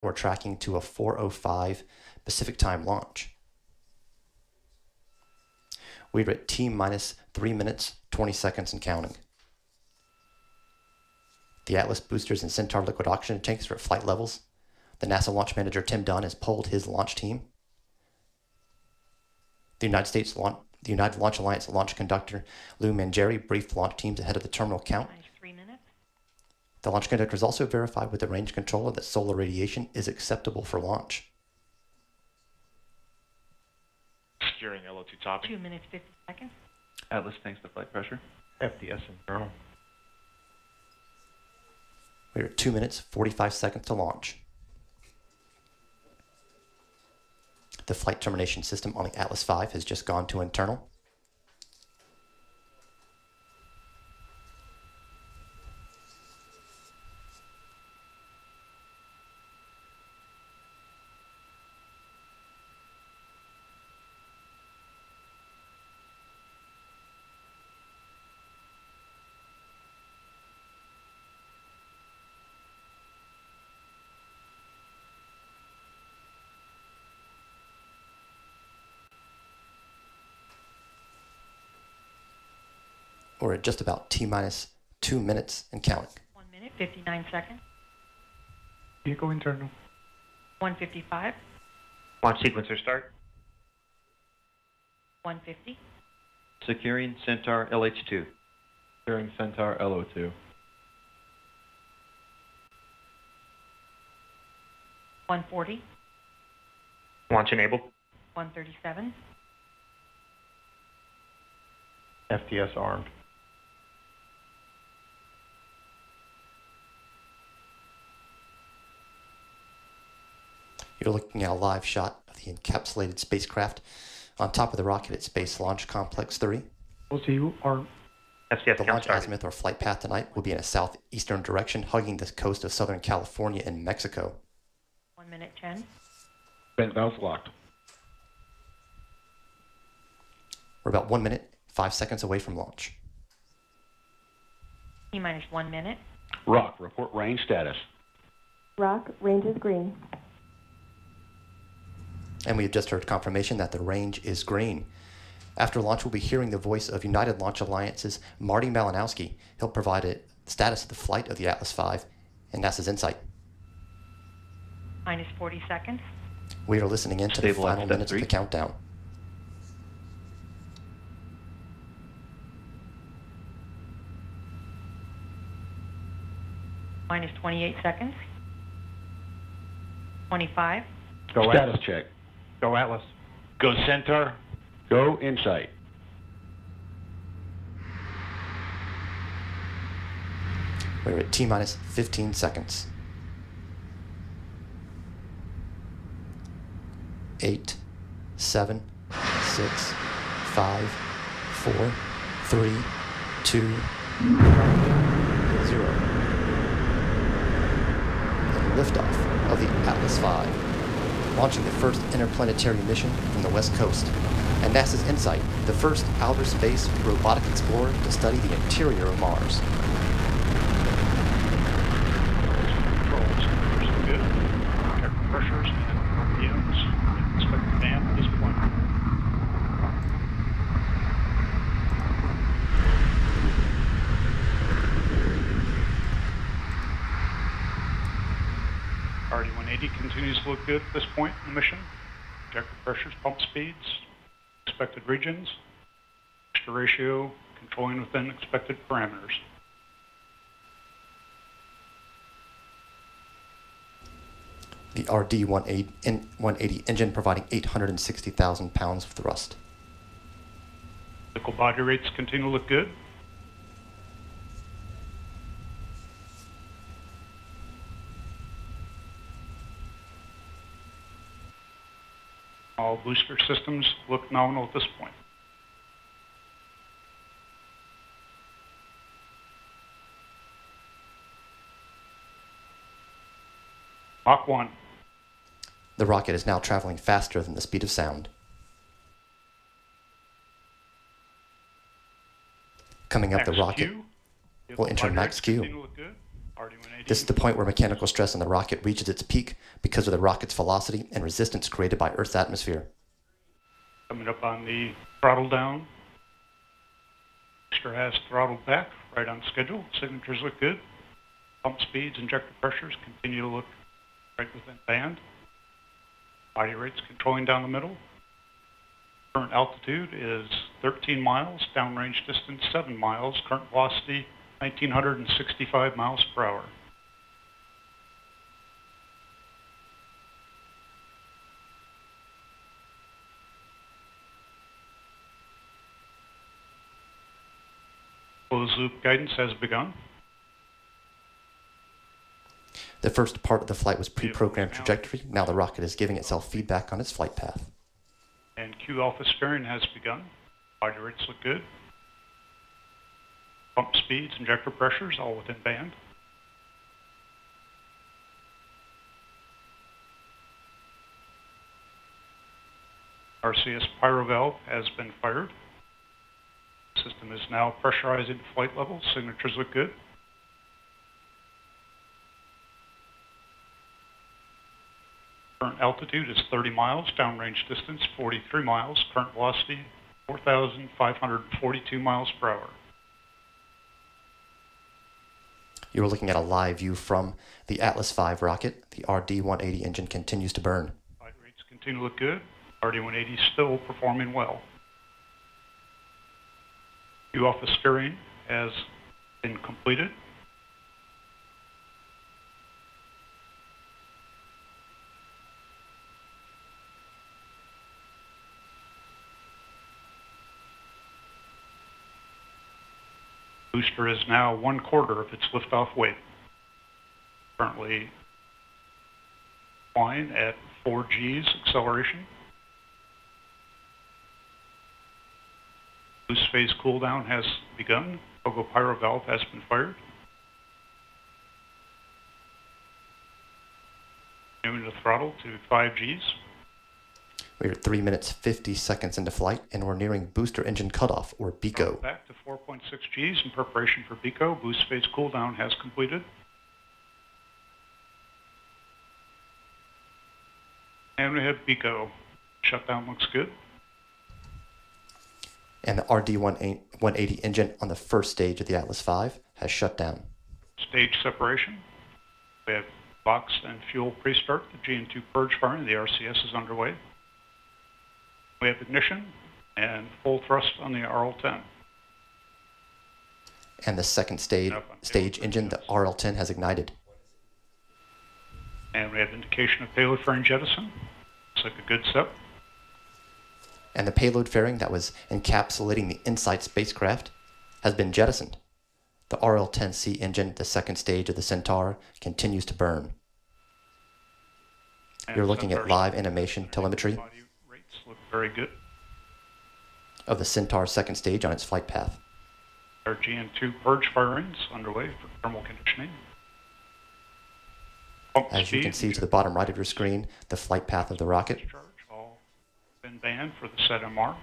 We're tracking to a 4:05 Pacific time launch. We're at T minus 3 minutes, 20 seconds and counting. The Atlas boosters and Centaur liquid oxygen tanks are at flight levels. The NASA launch manager, Tim Dunn, has polled his launch team. The United Launch Alliance launch conductor, Lou Mangieri, briefed launch teams ahead of the terminal count. 3 minutes. The launch conductor has also verified with the range controller that solar radiation is acceptable for launch. Securing LO2 topping. 2 minutes, 50 seconds. Atlas tanks to flight pressure. FDS internal. We're at 2 minutes, 45 seconds to launch. The flight termination system on the Atlas V has just gone to internal. We're at just about T minus 2 minutes and counting. 1 minute, 59 seconds. Vehicle internal. 155. Launch sequencer start. 150. Securing Centaur LH2. Securing Centaur LO2. 140. Launch enabled. 137. FDS armed. You're looking at a live shot of the encapsulated spacecraft on top of the rocket at Space Launch Complex 3. LZU armed. FCS The count launch started. azimuth or flight path tonight will be in a southeastern direction, hugging the coast of Southern California and Mexico. 1 minute, 10. Vent valves locked. We're about 1 minute, 5 seconds away from launch. T minus 1 minute. Rock, report range status. Rock, range is green. And we have just heard confirmation that the range is green. After launch, we'll be hearing the voice of United Launch Alliance's Marty Malinowski. He'll provide a status of the flight of the Atlas V and NASA's InSight. Minus 40 seconds. We are listening in to the Stabilize final step minutes 3. of the countdown. Minus 28 seconds. 25. Go Status Atlas. check. Go Atlas. Go Centaur. Go InSight. We're at T minus 15 seconds. 8, 7, 6, 5, 4, 3, 2, 0. And liftoff of the Atlas V, launching the first interplanetary mission from the West Coast, and NASA's InSight, the first outer space robotic explorer to study the interior of Mars. Controls. Pressures good. Check pressures and RPMs. Inspect the dam at this point. RD-180 continues to look good at this point in the mission. Check the pressures, pump speeds, expected regions, extra ratio, controlling within expected parameters. The RD-180 engine providing 860,000 pounds of thrust. Vehicle body rates continue to look good. All booster systems look nominal at this point. Mach 1. The rocket is now traveling faster than the speed of sound. Coming up the Max rocket Q. will enter Vehicle body max rates Q. continue to look good. RD-180 This is the point where mechanical stress on the rocket reaches its peak because of the rocket's velocity and resistance created by Earth's atmosphere. Coming up on the throttle down. Booster has throttled back, right on schedule. Signatures look good. Pump speeds, injector pressures continue to look right within band. Body rates controlling down the middle. Current altitude is 13 miles, downrange distance 7 miles, current velocity 1,965 miles per hour. Closed loop guidance has begun. The first part of the flight was pre-programmed trajectory. Now the rocket is giving itself feedback on its flight path. And Q alpha steering has begun. Body rates look good. Pump speeds, injector pressures, all within band. RCS pyro valve has been fired. System is now pressurizing to flight level. Signatures look good. Current altitude is 30 miles, downrange distance 43 miles, current velocity 4,542 miles per hour. You are looking at a live view from the Atlas V rocket. The RD-180 engine continues to burn. Flight rates continue to look good. RD-180 is still performing well. Q alpha steering has been completed. Booster is now 1/4 of its liftoff weight. Currently flying at 4 G's acceleration. Boost phase cooldown has begun. Pogo pyro valve has been fired. Moving the throttle to 5 G's. We are 3 minutes 50 seconds into flight, and we're nearing booster engine cutoff, or BECO. Back to 4.6 G's in preparation for BECO. Boost phase cooldown has completed. And we have BECO. Shutdown looks good. And the RD-180 engine on the first stage of the Atlas V has shut down. Stage separation. We have box and fuel pre-start. The GN2 purge firing. The RCS is underway. We have ignition and full thrust on the RL-10. And the second stage engine, the RL-10, has ignited. And we have indication of payload fairing jettison. Looks like a good step. And the payload fairing that was encapsulating the InSight spacecraft has been jettisoned. The RL-10C engine, the second stage of the Centaur, continues to burn. And You're looking at Centaur's live animation telemetry body rates look very good. of the Centaur second stage on its flight path. Our GN2 purge firings underway for thermal conditioning. Pump As you can see to the bottom right of your screen, the flight path of the rocket. Discharge all been banned for the SET-MR.